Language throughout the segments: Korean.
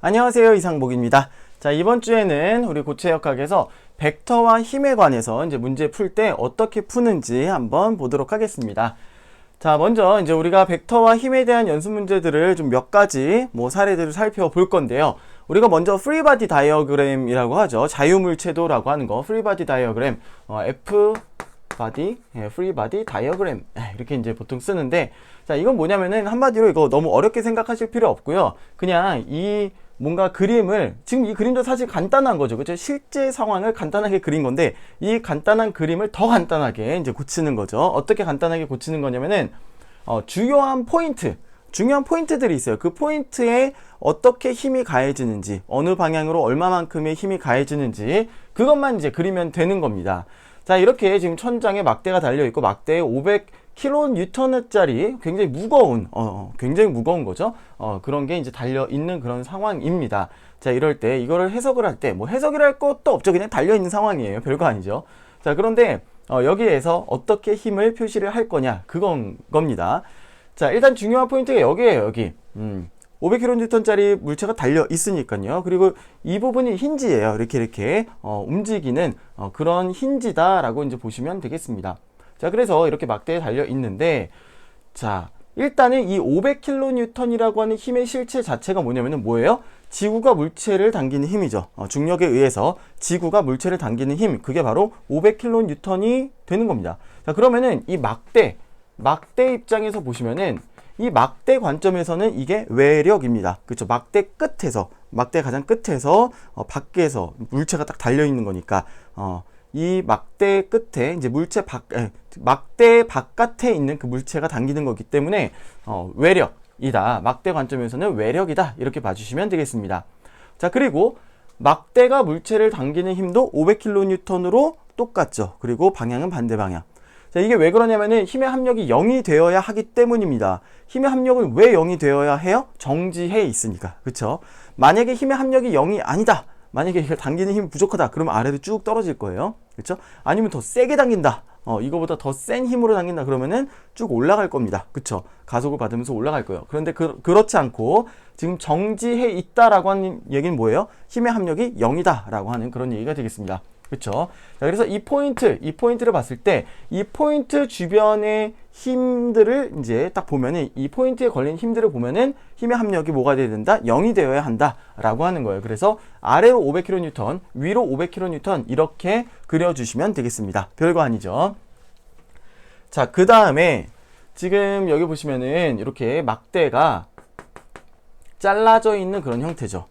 안녕하세요, 이상복입니다. 자, 이번 주에는 우리 고체역학에서 벡터와 힘에 관해서 이제 문제 풀 때 어떻게 푸는지 한번 보도록 하겠습니다. 자, 먼저 이제 우리가 벡터와 힘에 대한 연습 문제들을 좀 몇 가지 사례들을 살펴볼 건데요. 우리가 먼저 프리바디 다이어그램이라고 하죠. 자유물체도라고 하는 거, 프리바디 다이어그램, F 바디, 프리바디 다이어그램 이렇게 이제 보통 쓰는데, 자, 이건 뭐냐면은 한마디로 이거 너무 어렵게 생각하실 필요 없고요. 그냥 이 뭔가 그림을, 지금 이 그림도 사실 간단한 거죠. 그렇죠? 실제 상황을 간단하게 그린 건데, 이 간단한 그림을 더 간단하게 이제 고치는 거죠. 어떻게 간단하게 고치는 거냐면은, 중요한 포인트들이 있어요. 그 포인트에 어떻게 힘이 가해지는지, 어느 방향으로 얼마만큼의 힘이 가해지는지, 그것만 이제 그리면 되는 겁니다. 자, 이렇게 지금 천장에 막대가 달려있고, 막대에 500kN짜리 굉장히 무거운 거죠. 그런 게 이제 달려있는 그런 상황입니다. 자, 이럴 때 이거를 해석을 할 때 해석을 할 것도 없죠. 그냥 달려있는 상황이에요. 별거 아니죠. 자, 그런데 여기에서 어떻게 힘을 표시를 할 거냐, 그건 겁니다. 자, 일단 중요한 포인트가 여기에요. 여기 500kN짜리 물체가 달려 있으니까요. 그리고 이 부분이 힌지예요. 이렇게 움직이는 그런 힌지다라고 이제 보시면 되겠습니다. 자, 그래서 이렇게 막대에 달려 있는데, 자, 일단은 이 500kN이라고 하는 힘의 실체 자체가 뭐냐면은 뭐예요? 지구가 물체를 당기는 힘이죠. 중력에 의해서 지구가 물체를 당기는 힘, 그게 바로 500kN이 되는 겁니다. 자, 그러면은 이 막대 입장에서 보시면은, 이 막대 관점에서는 이게 외력입니다. 그렇죠? 막대 가장 끝에서 밖에서 물체가 딱 달려 있는 거니까, 이 막대 끝에 이제 막대 바깥에 있는 그 물체가 당기는 거기 때문에 외력이다. 막대 관점에서는 외력이다. 이렇게 봐주시면 되겠습니다. 자, 그리고 막대가 물체를 당기는 힘도 500kN으로 똑같죠. 그리고 방향은 반대 방향. 자, 이게 왜 그러냐면은 힘의 합력이 0이 되어야 하기 때문입니다. 힘의 합력은 왜 0이 되어야 해요? 정지해 있으니까. 그쵸? 만약에 힘의 합력이 0이 아니다. 만약에 이걸 당기는 힘이 부족하다. 그러면 아래로 쭉 떨어질 거예요. 그렇죠? 아니면 더 세게 당긴다. 이거보다 더 센 힘으로 당긴다. 그러면은 쭉 올라갈 겁니다. 그쵸? 가속을 받으면서 올라갈 거예요. 그런데 그렇지 않고 지금 정지해 있다라고 하는 얘기는 뭐예요? 힘의 합력이 0이다 라고 하는 그런 얘기가 되겠습니다. 그쵸? 자, 그래서 이 포인트를 봤을 때, 이 포인트 주변의 힘들을 이제 딱 보면은, 이 포인트에 걸린 힘들을 보면은, 힘의 합력이 뭐가 되어야 된다? 0이 되어야 한다. 라고 하는 거예요. 그래서 아래로 500kN, 위로 500kN, 이렇게 그려주시면 되겠습니다. 별거 아니죠? 자, 그 다음에, 지금 여기 보시면은, 이렇게 막대가 잘라져 있는 그런 형태죠.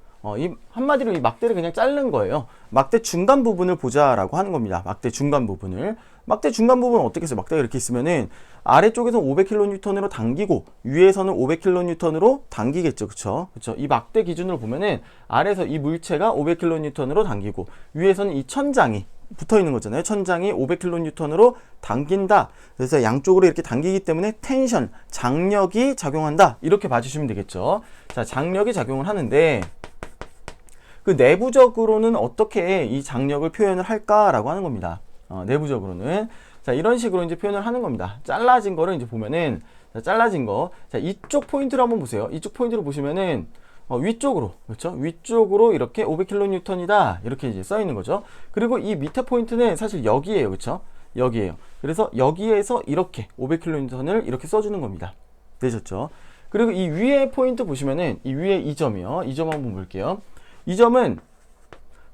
한마디로 이 막대를 그냥 자른 거예요. 막대 중간 부분을 보자라고 하는 겁니다. 막대 중간 부분은 어떻게 해서 막대가 이렇게 있으면은 아래쪽에서 500kN으로 당기고 위에서는 500kN으로 당기겠죠. 그쵸? 이 막대 기준으로 보면은 아래에서 이 물체가 500kN으로 당기고 위에서는 이 천장이 붙어 있는 거잖아요. 천장이 500kN으로 당긴다. 그래서 양쪽으로 이렇게 당기기 때문에 텐션, 장력이 작용한다. 이렇게 봐주시면 되겠죠. 자, 장력이 작용을 하는데, 그 내부적으로는 어떻게 이 장력을 표현을 할까라고 하는 겁니다. 내부적으로는. 자, 이런 식으로 이제 표현을 하는 겁니다. 잘라진 거를 이제 보면은, 자, 잘라진 거. 자, 이쪽 포인트를 한번 보세요. 이쪽 포인트를 보시면은, 위쪽으로, 그렇죠? 위쪽으로 이렇게 500kN이다. 이렇게 이제 써 있는 거죠. 그리고 이 밑에 포인트는 사실 여기에요. 그렇죠? 여기에요. 그래서 여기에서 이렇게 500kN을 이렇게 써주는 겁니다. 되셨죠? 그리고 이 위에 포인트 보시면은, 이 위에 이 점이요. 이 점 한번 볼게요. 이 점은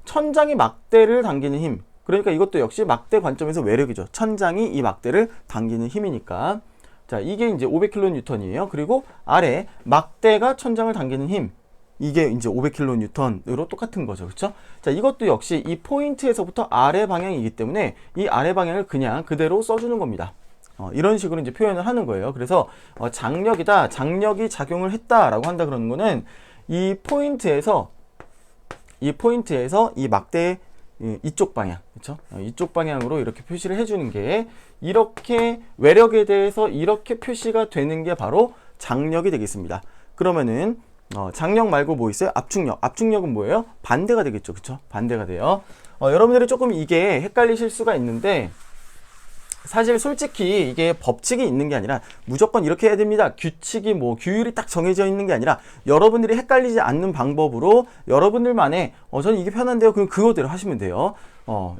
천장이 막대를 당기는 힘. 그러니까 이것도 역시 막대 관점에서 외력이죠. 천장이 이 막대를 당기는 힘이니까. 자, 이게 이제 500kN이에요. 그리고 아래 막대가 천장을 당기는 힘. 이게 이제 500kN으로 똑같은 거죠. 그렇죠? 자, 이것도 역시 이 포인트에서부터 아래 방향이기 때문에 이 아래 방향을 그냥 그대로 써주는 겁니다. 이런 식으로 이제 표현을 하는 거예요. 그래서 장력이다. 장력이 작용을 했다라고 한다 그러는 거는 이 포인트에서 이 막대 이쪽 방향, 그렇죠? 이쪽 방향으로 이렇게 표시를 해주는 게, 이렇게 외력에 대해서 이렇게 표시가 되는 게 바로 장력이 되겠습니다. 그러면은 장력 말고 뭐 있어요? 압축력. 압축력은 뭐예요? 반대가 되겠죠, 그렇죠? 반대가 돼요. 여러분들이 조금 이게 헷갈리실 수가 있는데, 사실 솔직히 이게 법칙이 있는 게 아니라 무조건 이렇게 해야 됩니다. 규칙이 뭐 규율이 딱 정해져 있는 게 아니라 여러분들이 헷갈리지 않는 방법으로 여러분들만의 저는 이게 편한데요. 그럼 그거대로 하시면 돼요.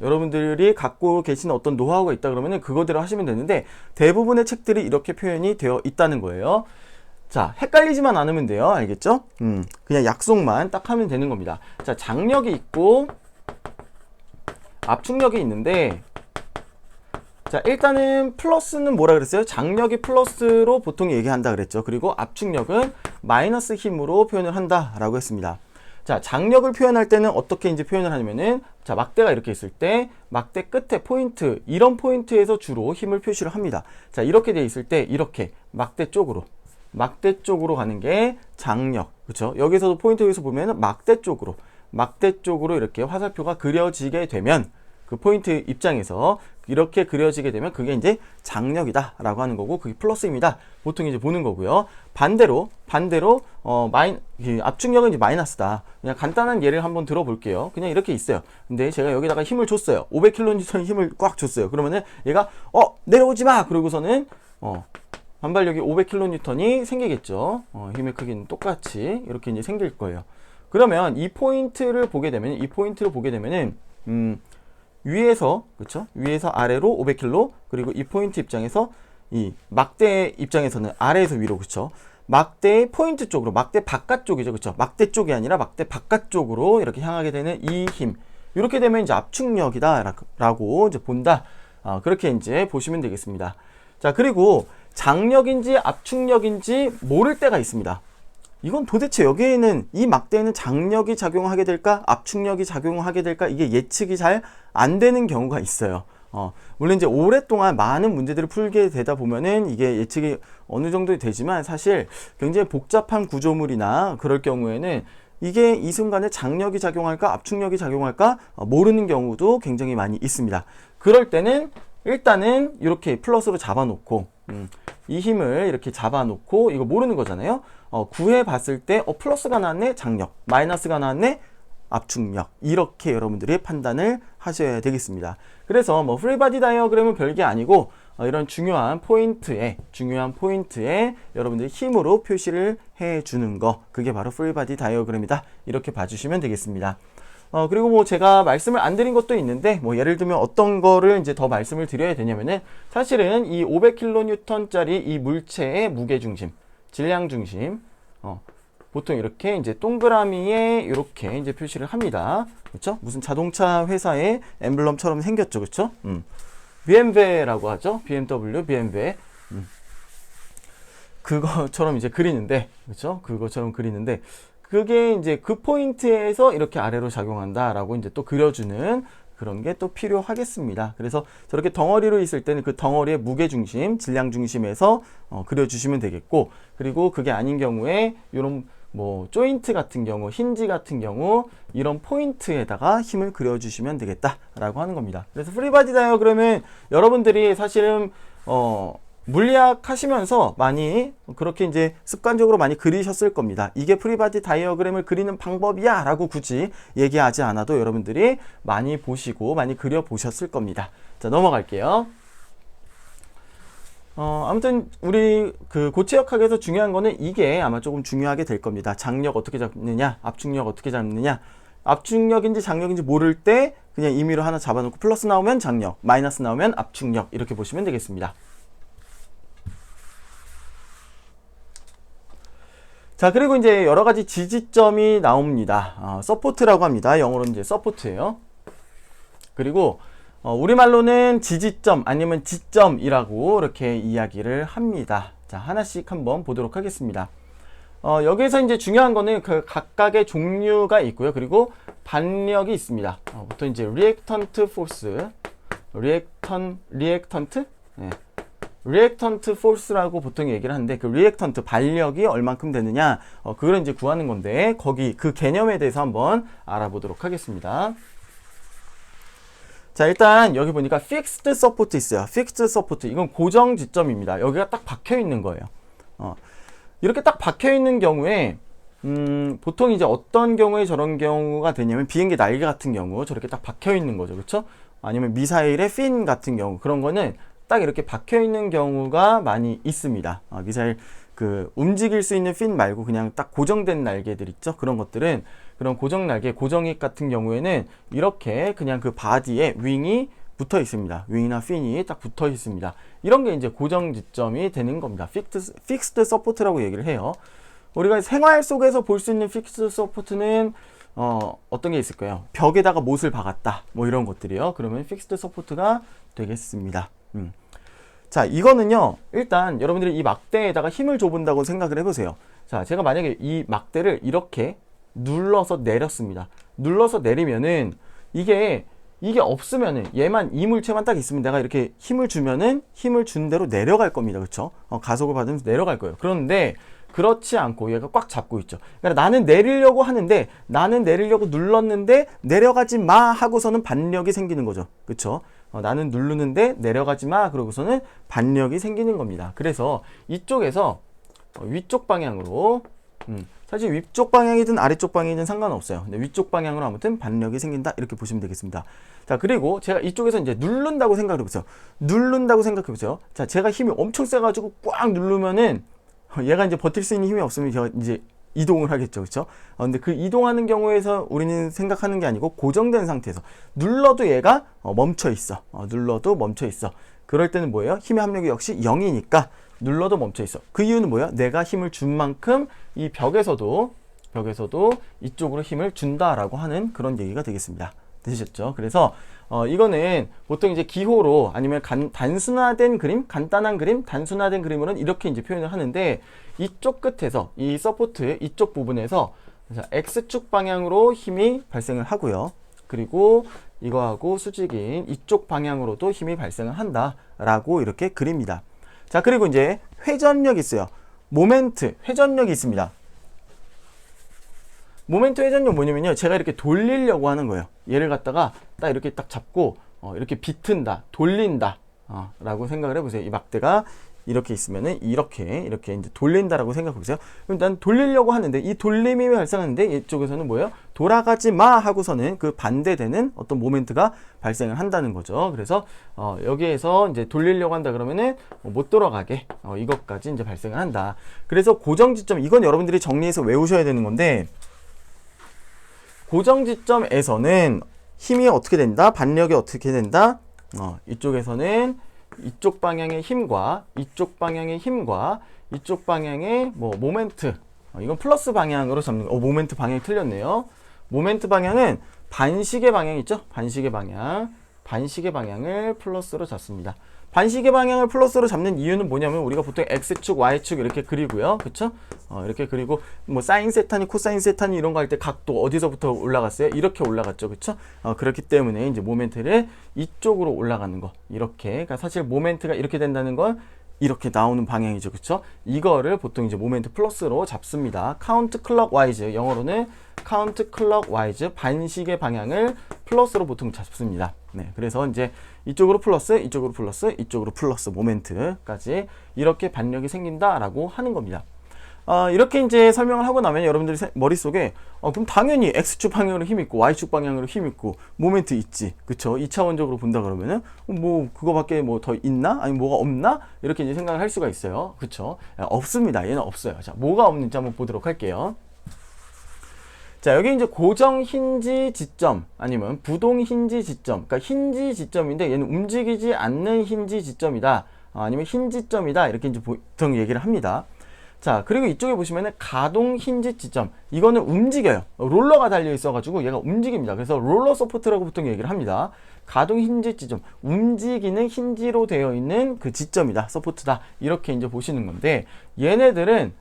여러분들이 갖고 계시는 어떤 노하우가 있다 그러면은 그거대로 하시면 되는데 대부분의 책들이 이렇게 표현이 되어 있다는 거예요. 자, 헷갈리지만 않으면 돼요. 알겠죠? 그냥 약속만 딱 하면 되는 겁니다. 자, 장력이 있고 압축력이 있는데 자, 일단은 플러스는 뭐라 그랬어요? 장력이 플러스로 보통 얘기한다 그랬죠. 그리고 압축력은 마이너스 힘으로 표현을 한다 라고 했습니다. 자, 장력을 표현할 때는 어떻게 이제 표현을 하냐면은 자, 막대가 이렇게 있을 때 막대 끝에 포인트, 이런 포인트에서 주로 힘을 표시를 합니다. 자, 이렇게 돼 있을 때 이렇게 막대 쪽으로 가는 게 장력. 그렇죠? 여기서도 포인트에서 보면은 막대 쪽으로 이렇게 화살표가 그려지게 되면 그 포인트 입장에서 이렇게 그려지게 되면 그게 이제 장력이다 라고 하는 거고, 그게 플러스입니다 보통 이제 보는 거고요. 반대로 압축력은 이제 마이너스다. 그냥 간단한 예를 한번 들어볼게요. 그냥 이렇게 있어요. 근데 제가 여기다가 힘을 줬어요. 500kN 힘을 꽉 줬어요. 그러면은 얘가 내려오지 마 그러고서는 반발력이 500kN이 생기겠죠. 힘의 크기는 똑같이 이렇게 이제 생길 거예요. 그러면 이 포인트를 보게 되면은 위에서, 그쵸? 위에서 아래로 500kg, 그리고 이 포인트 입장에서, 이 막대 입장에서는 아래에서 위로, 그쵸? 막대의 포인트 쪽으로, 막대 바깥쪽이죠, 그쵸? 막대 쪽이 아니라 막대 바깥쪽으로 이렇게 향하게 되는 이 힘. 이렇게 되면 이제 압축력이다, 라고 이제 본다. 그렇게 이제 보시면 되겠습니다. 자, 그리고 장력인지 압축력인지 모를 때가 있습니다. 이건 도대체 여기에는 이 막대에는 장력이 작용하게 될까 압축력이 작용하게 될까 이게 예측이 잘 안 되는 경우가 있어요. 물론 이제 오랫동안 많은 문제들을 풀게 되다 보면은 이게 예측이 어느 정도 되지만 사실 굉장히 복잡한 구조물이나 그럴 경우에는 이게 이 순간에 장력이 작용할까 압축력이 작용할까 모르는 경우도 굉장히 많이 있습니다. 그럴 때는 일단은 이렇게 플러스로 잡아놓고 이 힘을 이렇게 잡아놓고 이거 모르는 거잖아요. 구해 봤을 때 플러스가 나왔네 장력, 마이너스가 나왔네 압축력, 이렇게 여러분들이 판단을 하셔야 되겠습니다. 그래서 뭐 프리바디 다이어그램은 별게 아니고 이런 중요한 포인트에 여러분들이 힘으로 표시를 해주는 거, 그게 바로 프리바디 다이어그램이다, 이렇게 봐주시면 되겠습니다. 그리고 뭐 제가 말씀을 안 드린 것도 있는데, 뭐 예를 들면 어떤 거를 이제 더 말씀을 드려야 되냐면은, 사실은 이 500kN짜리 이 물체의 무게중심, 질량중심, 보통 이렇게 이제 동그라미에 이렇게 이제 표시를 합니다. 그렇죠? 무슨 자동차 회사의 엠블럼처럼 생겼죠. 그렇죠? BMW라고 하죠. BMW, BMW. 그거처럼 이제 그리는데, 그렇죠? 그거처럼 그리는데, 그게 이제 그 포인트에서 이렇게 아래로 작용한다라고 이제 또 그려주는 그런 게 또 필요하겠습니다. 그래서 저렇게 덩어리로 있을 때는 그 덩어리의 무게중심, 질량중심에서 그려주시면 되겠고, 그리고 그게 아닌 경우에 이런 뭐 조인트 같은 경우, 힌지 같은 경우 이런 포인트에다가 힘을 그려주시면 되겠다라고 하는 겁니다. 그래서 프리바디 다이어그램은 여러분들이 사실은 물리학 하시면서 많이 그렇게 이제 습관적으로 많이 그리셨을 겁니다. 이게 프리바디 다이어그램을 그리는 방법이야 라고 굳이 얘기하지 않아도 여러분들이 많이 보시고 많이 그려 보셨을 겁니다. 자, 넘어갈게요. 아무튼 우리 그 고체역학에서 중요한 거는 이게 아마 조금 중요하게 될 겁니다. 장력 어떻게 잡느냐, 압축력 어떻게 잡느냐. 압축력인지 장력인지 모를 때 그냥 임의로 하나 잡아놓고 플러스 나오면 장력, 마이너스 나오면 압축력, 이렇게 보시면 되겠습니다. 자, 그리고 이제 여러 가지 지지점이 나옵니다. 서포트라고 합니다. 영어로는 이제 서포트예요. 그리고 우리말로는 지지점 아니면 지점이라고 이렇게 이야기를 합니다. 자, 하나씩 한번 보도록 하겠습니다. 여기에서 이제 중요한 거는 그 각각의 종류가 있고요. 그리고 반력이 있습니다. 보통 이제 리액턴트 포스, 리액턴트? 네. 리액턴트 포스라고 보통 얘기를 하는데, 그 리액턴트 반력이 얼만큼 되느냐, 그걸 이제 구하는 건데, 거기 그 개념에 대해서 한번 알아보도록 하겠습니다. 자, 일단 여기 보니까 fixed support 있어요. fixed support, 이건 고정 지점입니다. 여기가 딱 박혀 있는 거예요. 이렇게 딱 박혀 있는 경우에 보통 이제 어떤 경우에 저런 경우가 되냐면, 비행기 날개 같은 경우 저렇게 딱 박혀 있는 거죠. 그렇죠? 아니면 미사일의 핀 같은 경우, 그런 거는 딱 이렇게 박혀 있는 경우가 많이 있습니다. 미사일 그 움직일 수 있는 fin 말고 그냥 딱 고정된 날개들 있죠. 그런 것들은 그런 고정 날개, 고정익 같은 경우에는 이렇게 그냥 그 바디에 윙이 붙어 있습니다. 윙이나 fin이 딱 붙어 있습니다. 이런 게 이제 고정 지점이 되는 겁니다. fixed support라고 얘기를 해요. 우리가 생활 속에서 볼 수 있는 fixed support는 어떤 게 있을까요? 벽에다가 못을 박았다. 뭐 이런 것들이요. 그러면 fixed support가 되겠습니다. 자, 이거는요, 일단 여러분들이 이 막대에다가 힘을 줘본다고 생각을 해보세요. 자, 제가 만약에 이 막대를 이렇게 눌러서 내렸습니다. 눌러서 내리면은 이게 없으면은 얘만 이 물체만 딱 있으면 내가 이렇게 힘을 주면은 힘을 준 대로 내려갈 겁니다. 그렇죠? 가속을 받으면서 내려갈 거예요. 그런데 그렇지 않고 얘가 꽉 잡고 있죠. 그러니까 나는 내리려고 하는데 나는 내리려고 눌렀는데 내려가지 마 하고서는 반력이 생기는 거죠. 그렇죠? 나는 누르는데 내려가지 마 그러고서는 반력이 생기는 겁니다. 그래서 이쪽에서 위쪽 방향으로 사실 위쪽 방향이든 아래쪽 방향이든 상관없어요. 근데 위쪽 방향으로 아무튼 반력이 생긴다 이렇게 보시면 되겠습니다. 자, 그리고 제가 이쪽에서 이제 누른다고 생각해 보세요. 누른다고 생각해 보세요. 자, 제가 힘이 엄청 세가지고 꽉 누르면은 얘가 이제 버틸 수 있는 힘이 없으면 제가 이제 이동을 하겠죠. 그렇죠? 근데 그 이동하는 경우에서 우리는 생각하는 게 아니고 고정된 상태에서 눌러도 얘가 멈춰 있어. 눌러도 멈춰 있어. 그럴 때는 뭐예요? 힘의 합력이 역시 0이니까 눌러도 멈춰 있어. 그 이유는 뭐예요? 내가 힘을 준 만큼 이 벽에서도 이쪽으로 힘을 준다라고 하는 그런 얘기가 되겠습니다. 되셨죠? 그래서 이거는 보통 이제 기호로 아니면 단순화된 그림, 간단한 그림, 단순화된 그림으로는 이렇게 이제 표현을 하는데 이쪽 끝에서 이 서포트 이쪽 부분에서 X축 방향으로 힘이 발생을 하고요. 그리고 이거하고 수직인 이쪽 방향으로도 힘이 발생을 한다라고 이렇게 그립니다. 자, 그리고 이제 회전력이 있어요. 모멘트, 회전력이 있습니다. 모멘트 회전력 뭐냐면요. 제가 이렇게 돌리려고 하는 거예요. 얘를 갖다가 딱 이렇게 딱 잡고 이렇게 비튼다, 돌린다 라고 생각을 해보세요. 이 막대가 이렇게 있으면은 이렇게 이제 돌린다라고 생각해 보세요. 그럼 난 돌리려고 하는데 이 돌림이 발생하는데 이쪽에서는 뭐예요? 돌아가지 마 하고서는 그 반대되는 어떤 모멘트가 발생을 한다는 거죠. 그래서 여기에서 이제 돌리려고 한다 그러면은 못 돌아가게 이것까지 이제 발생을 한다. 그래서 고정 지점 이건 여러분들이 정리해서 외우셔야 되는 건데 고정 지점에서는 힘이 어떻게 된다? 반력이 어떻게 된다? 이쪽에서는 이쪽 방향의 힘과 이쪽 방향의 힘과 이쪽 방향의 뭐 모멘트 이건 플러스 방향으로 잡는 거. 모멘트 방향이 틀렸네요. 모멘트 방향은 반시계 방향 있죠? 반시계 방향을 플러스로 잡습니다. 반시계 방향을 플러스로 잡는 이유는 뭐냐면 우리가 보통 X축, Y축 이렇게 그리고요. 그쵸? 이렇게 그리고 뭐 사인 세타니, 코사인 세타니 이런 거 할 때 각도 어디서부터 올라갔어요? 이렇게 올라갔죠. 그쵸? 그렇기 때문에 이제 모멘트를 이쪽으로 올라가는 거. 이렇게. 그러니까 사실 모멘트가 이렇게 된다는 건 이렇게 나오는 방향이죠. 그쵸? 이거를 보통 이제 모멘트 플러스로 잡습니다. 카운트 클럭 와이즈. 영어로는 카운트 클럭 와이즈 반시계 방향을 플러스로 보통 잡습니다. 네. 그래서 이제 이쪽으로 플러스, 이쪽으로 플러스, 이쪽으로 플러스 모멘트까지 이렇게 반력이 생긴다라고 하는 겁니다. 이렇게 이제 설명을 하고 나면 여러분들이 머릿속에 그럼 당연히 X축 방향으로 힘 있고 Y축 방향으로 힘 있고 모멘트 있지. 그쵸? 2차원적으로 본다 그러면은 뭐 그거밖에 뭐 더 있나? 아니 뭐가 없나? 이렇게 이제 생각을 할 수가 있어요. 그쵸? 없습니다. 얘는 없어요. 자, 뭐가 없는지 한번 보도록 할게요. 자, 여기 이제 고정 힌지 지점 아니면 부동 힌지 지점, 그러니까 힌지 지점인데 얘는 움직이지 않는 힌지 지점이다. 아니면 힌지점이다. 이렇게 이제 보통 얘기를 합니다. 자, 그리고 이쪽에 보시면은 가동 힌지 지점. 이거는 움직여요. 롤러가 달려 있어가지고 얘가 움직입니다. 그래서 롤러 서포트라고 보통 얘기를 합니다. 가동 힌지 지점. 움직이는 힌지로 되어 있는 그 지점이다. 서포트다. 이렇게 이제 보시는 건데 얘네들은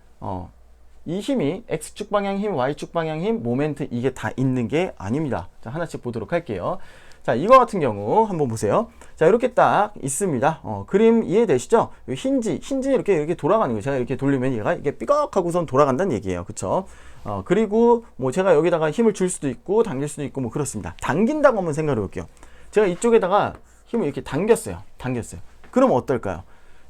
이 힘이 X축 방향 힘, Y축 방향 힘, 모멘트 이게 다 있는 게 아닙니다. 자, 하나씩 보도록 할게요. 자, 이거 같은 경우 한번 보세요. 자, 이렇게 딱 있습니다. 그림 이해되시죠? 힌지 이렇게 돌아가는 거예요. 제가 이렇게 돌리면 얘가 이게 삐걱하고선 돌아간다는 얘기예요. 그쵸? 그리고 뭐 제가 여기다가 힘을 줄 수도 있고 당길 수도 있고 뭐 그렇습니다. 당긴다고 한번 생각해 볼게요. 제가 이쪽에다가 힘을 이렇게 당겼어요. 그럼 어떨까요?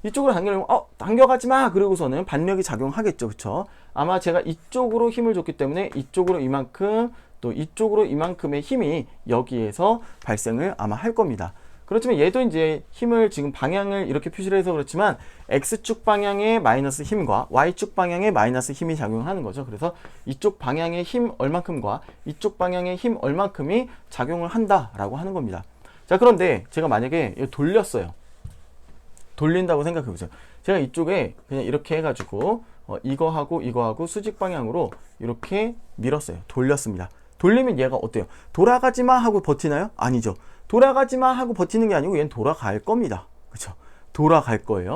이쪽으로 당기려면 당겨가지 마 그러고서는 반력이 작용하겠죠. 그쵸? 아마 제가 이쪽으로 힘을 줬기 때문에 이쪽으로 이만큼 또 이쪽으로 이만큼의 힘이 여기에서 발생을 아마 할 겁니다. 그렇지만 얘도 이제 힘을 지금 방향을 이렇게 표시를 해서 그렇지만 X축 방향의 마이너스 힘과 Y축 방향의 마이너스 힘이 작용하는 거죠. 그래서 이쪽 방향의 힘 얼만큼과 이쪽 방향의 힘 얼만큼이 작용을 한다라고 하는 겁니다. 자, 그런데 제가 만약에 돌렸어요. 돌린다고 생각해 보세요. 제가 이쪽에 그냥 이렇게 해가지고 이거하고 수직 방향으로 이렇게 밀었어요. 돌렸습니다. 돌리면 얘가 어때요? 돌아가지마 하고 버티나요? 아니죠. 돌아가지마 하고 버티는 게 아니고 얘는 돌아갈 겁니다. 그렇죠? 돌아갈 거예요.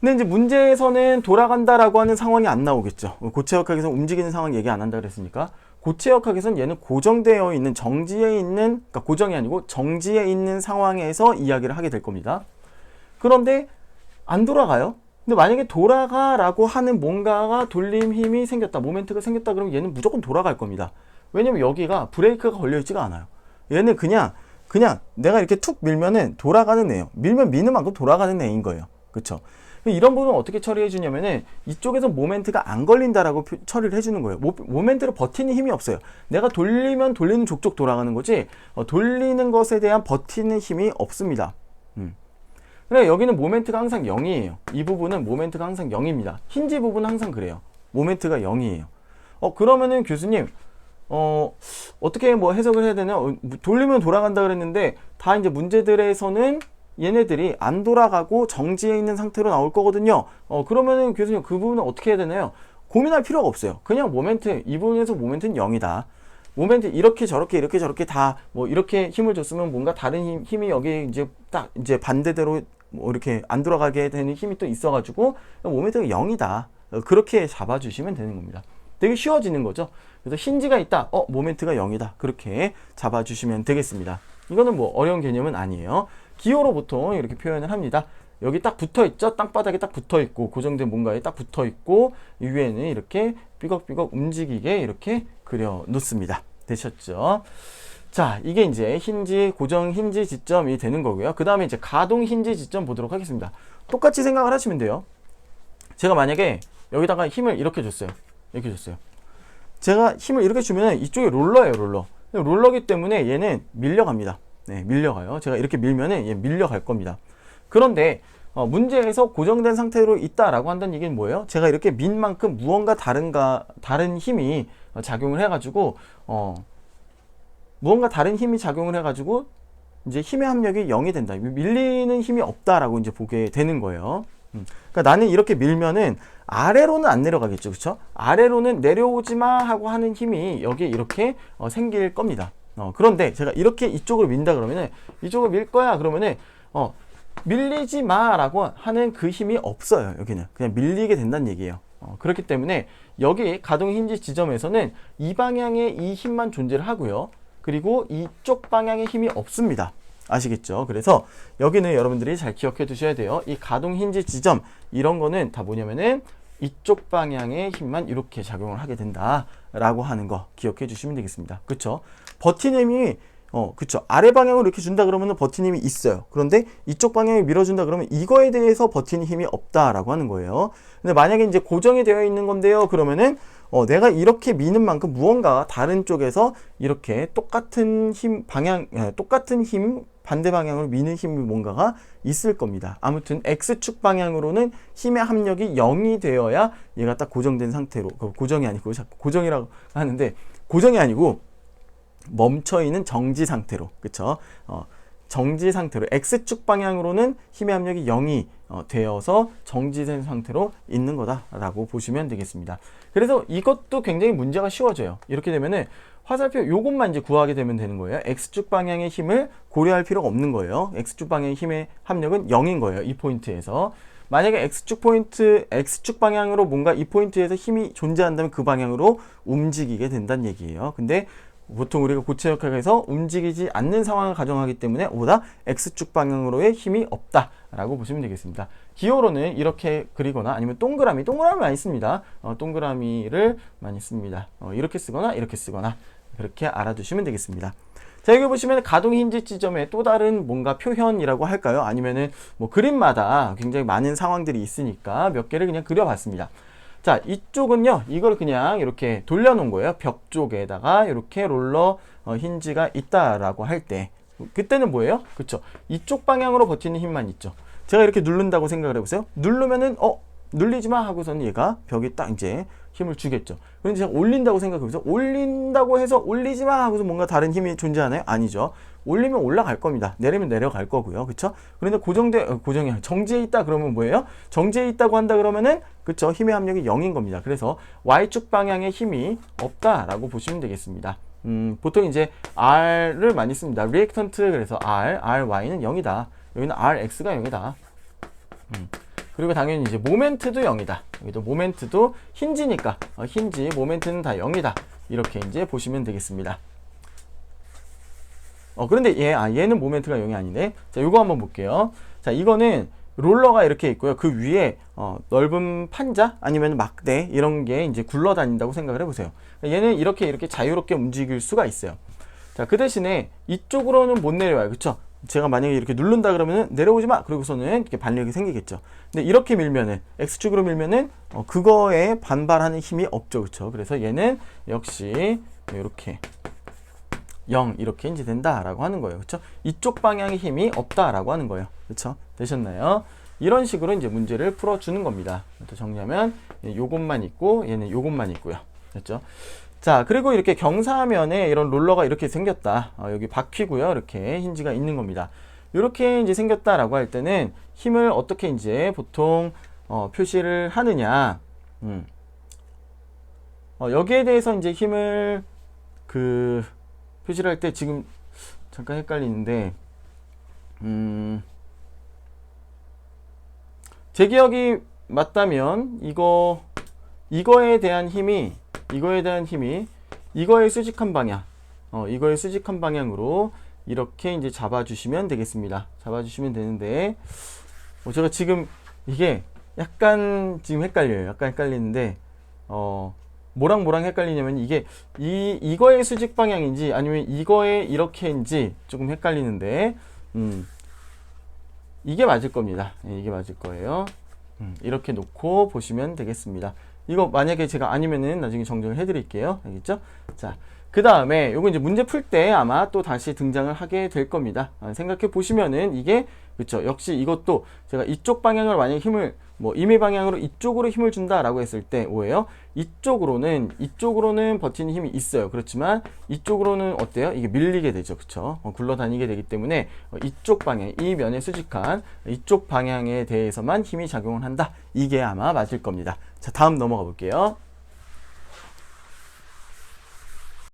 근데 이제 문제에서는 돌아간다라고 하는 상황이 안 나오겠죠. 고체역학에서 움직이는 상황 얘기 안 한다 그랬으니까. 고체역학에서는 얘는 고정되어 있는 정지에 있는, 그러니까 고정이 아니고 정지에 있는 상황에서 이야기를 하게 될 겁니다. 그런데 안 돌아가요. 근데 만약에 돌아가라고 하는 뭔가가 돌림 힘이 생겼다, 모멘트가 생겼다 그러면 얘는 무조건 돌아갈 겁니다. 왜냐면 여기가 브레이크가 걸려 있지가 않아요. 얘는 그냥 내가 이렇게 툭 밀면은 돌아가는 애예요. 밀면 미는 만큼 돌아가는 애인 거예요. 그쵸? 이런 부분은 어떻게 처리해 주냐면은 이쪽에서 모멘트가 안 걸린다라고 처리를 해주는 거예요. 모멘트를 버티는 힘이 없어요. 내가 돌리면 돌리는 족족 돌아가는 거지 돌리는 것에 대한 버티는 힘이 없습니다. 그래, 여기는 모멘트가 항상 0이에요. 이 부분은 모멘트가 항상 0입니다. 힌지 부분은 항상 그래요. 모멘트가 0이에요. 그러면은 교수님, 어떻게 뭐 해석을 해야 되나? 돌리면 돌아간다 그랬는데, 다 이제 문제들에서는 얘네들이 안 돌아가고 정지해 있는 상태로 나올 거거든요. 그러면은 교수님 그 부분은 어떻게 해야 되나요? 고민할 필요가 없어요. 그냥 모멘트, 이 부분에서 모멘트는 0이다. 모멘트 이렇게 저렇게 다 뭐 이렇게 힘을 줬으면 뭔가 다른 힘이 여기 이제 딱 이제 반대대로 뭐 이렇게 안 돌아가게 되는 힘이 또 있어가지고 모멘트가 0이다. 그렇게 잡아주시면 되는 겁니다. 되게 쉬워지는 거죠. 그래서 힌지가 있다. 모멘트가 0이다. 그렇게 잡아주시면 되겠습니다. 이거는 뭐 어려운 개념은 아니에요. 기호로 보통 이렇게 표현을 합니다. 여기 딱 붙어 있죠. 땅바닥에 딱 붙어 있고 고정된 뭔가에 딱 붙어 있고 이 위에는 이렇게 삐걱삐걱 움직이게 이렇게 그려 놓습니다. 되셨죠? 자, 이게 이제 힌지, 고정 힌지 지점이 되는 거고요. 그 다음에 이제 가동 힌지 지점 보도록 하겠습니다. 똑같이 생각을 하시면 돼요. 제가 만약에 여기다가 힘을 이렇게 줬어요. 이렇게 줬어요. 제가 힘을 이렇게 주면 이쪽에 롤러예요, 롤러. 롤러기 때문에 얘는 밀려갑니다. 네, 밀려가요. 제가 이렇게 밀면은 얘 밀려갈 겁니다. 그런데 문제에서 고정된 상태로 있다라고 한다는 얘기는 뭐예요? 제가 이렇게 민 만큼 무언가 다른 힘이 작용을 해가지고 무언가 다른 힘이 작용을 해가지고 이제 힘의 합력이 0이 된다. 밀리는 힘이 없다라고 이제 보게 되는 거예요. 그러니까 나는 이렇게 밀면은 아래로는 안 내려가겠죠, 그렇죠? 아래로는 내려오지 마 하고 하는 힘이 여기에 이렇게 생길 겁니다. 그런데 제가 이렇게 이쪽으로 민다 그러면은 이쪽으로 밀 거야 그러면은 밀리지 마라고 하는 그 힘이 없어요. 여기는 그냥 밀리게 된다는 얘기예요. 그렇기 때문에 여기 가동 힌지 지점에서는 이 방향의 이 힘만 존재를 하고요. 그리고 이쪽 방향의 힘이 없습니다. 아시겠죠? 그래서 여기는 여러분들이 잘 기억해 두셔야 돼요. 이 가동 힌지 지점 이런 거는 다 뭐냐면은 이쪽 방향의 힘만 이렇게 작용을 하게 된다라고 하는 거 기억해 주시면 되겠습니다. 그쵸? 버티는 힘이 그쵸. 아래 방향으로 이렇게 준다 그러면 버티는 힘이 있어요. 그런데 이쪽 방향에 밀어준다 그러면 이거에 대해서 버티는 힘이 없다라고 하는 거예요. 근데 만약에 이제 고정이 되어 있는 건데요. 그러면은 내가 이렇게 미는 만큼 무언가 다른 쪽에서 이렇게 똑같은 힘 반대 방향으로 미는 힘이 뭔가가 있을 겁니다. 아무튼 X축 방향으로는 힘의 합력이 0이 되어야 얘가 딱 고정된 상태로, 고정이 아니고 자꾸 고정이라고 하는데 고정이 아니고 멈춰있는 정지 상태로, 그쵸? 정지 상태로 X축 방향으로는 힘의 합력이 0이 되어서 정지된 상태로 있는 거다라고 보시면 되겠습니다. 그래서 이것도 굉장히 문제가 쉬워져요. 이렇게 되면은 화살표 요것만 이제 구하게 되면 되는 거예요. X축 방향의 힘을 고려할 필요가 없는 거예요. X축 방향의 힘의 합력은 0인 거예요. 이 포인트에서. 만약에 X축 방향으로 뭔가 이 포인트에서 힘이 존재한다면 그 방향으로 움직이게 된다는 얘기예요. 근데 보통 우리가 고체역학에서 움직이지 않는 상황을 가정하기 때문에 보다 X축 방향으로의 힘이 없다라고 보시면 되겠습니다. 기호로는 이렇게 그리거나 아니면 동그라미 많이 씁니다. 동그라미를 많이 씁니다. 이렇게 쓰거나 이렇게 쓰거나 그렇게 알아두시면 되겠습니다. 자, 여기 보시면 가동 힌지 지점의 또 다른 뭔가 표현이라고 할까요? 아니면은 뭐 그림마다 굉장히 많은 상황들이 있으니까 몇 개를 그냥 그려봤습니다. 자, 이쪽은요, 이걸 그냥 이렇게 돌려놓은 거예요. 벽 쪽에다가 이렇게 롤러 힌지가 있다라고 할 때, 그때는 뭐예요? 그쵸? 이쪽 방향으로 버티는 힘만 있죠. 제가 이렇게 누른다고 생각을 해보세요. 누르면은 눌리지 마 하고서는 얘가 벽에 딱 이제 힘을 주겠죠. 그런데 제가 올린다고 생각해보세요. 올린다고 해서 올리지 마 하고서 뭔가 다른 힘이 존재하나요? 아니죠. 올리면 올라갈 겁니다. 내리면 내려갈 거고요. 그쵸? 그런데 고정이 정지해 있다 그러면 뭐예요? 정지해 있다고 한다 그러면은 그쵸? 힘의 합력이 0인 겁니다. 그래서 Y축 방향에 힘이 없다라고 보시면 되겠습니다. 보통 이제 R를 많이 씁니다. 리액턴트 그래서 RY는 0이다. 여기는 RX가 0이다. 그리고 당연히 이제 모멘트도 0이다. 여기도 모멘트도 힌지니까 힌지 모멘트는 다 0이다. 이렇게 이제 보시면 되겠습니다. 그런데 얘는 모멘트가 0이 아니네. 자, 요거 한번 볼게요. 자, 이거는 롤러가 이렇게 있고요. 그 위에 넓은 판자 아니면 막대 이런 게 이제 굴러다닌다고 생각을 해보세요. 얘는 이렇게 자유롭게 움직일 수가 있어요. 자, 그 대신에 이쪽으로는 못 내려와요. 그쵸? 제가 만약에 이렇게 누른다 그러면은 내려오지 마. 그러고서는 이렇게 반력이 생기겠죠. 근데 이렇게 밀면은 X축으로 밀면은 그거에 반발하는 힘이 없죠. 그쵸? 그래서 얘는 역시 이렇게 0 이렇게 이제 된다라고 하는 거예요. 그쵸? 이쪽 방향의 힘이 없다라고 하는 거예요. 그쵸? 되셨나요? 이런 식으로 이제 문제를 풀어주는 겁니다. 또 정리하면 요것만 있고 얘는 요것만 있고요. 됐죠? 자, 그리고 이렇게 경사면에 이런 롤러가 이렇게 생겼다. 여기 바퀴고요. 이렇게 힌지가 있는 겁니다. 이렇게 이제 생겼다라고 할 때는 힘을 어떻게 이제 보통 표시를 하느냐. 여기에 대해서 이제 힘을 표시를 할 때 지금 잠깐 헷갈리는데, 제 기억이 맞다면 이거에 대한 힘이 이거의 수직한 방향으로 이렇게 이제 잡아주시면 되겠습니다. 잡아주시면 되는데, 제가 지금 이게 약간 지금 헷갈려요. 약간 헷갈리는데, 뭐랑 헷갈리냐면 이거의 수직 방향인지 아니면 이거의 이렇게인지 조금 헷갈리는데, 이게 맞을 겁니다. 이게 맞을 거예요. 이렇게 놓고 보시면 되겠습니다. 이거 만약에 제가 아니면은 나중에 정정을 해드릴게요. 알겠죠? 자, 그 다음에 요거 이제 문제 풀 때 아마 또 다시 등장을 하게 될 겁니다. 생각해 보시면은 이게 그쵸? 역시 이것도 제가 이쪽 방향을 만약에 힘을 임의 방향으로 이쪽으로 힘을 준다라고 했을 때 오해요. 이쪽으로는 버티는 힘이 있어요. 그렇지만 이쪽으로는 어때요? 이게 밀리게 되죠. 그쵸? 굴러다니게 되기 때문에 이쪽 방향, 이 면에 수직한 이쪽 방향에 대해서만 힘이 작용을 한다. 이게 아마 맞을 겁니다. 자, 다음 넘어가 볼게요.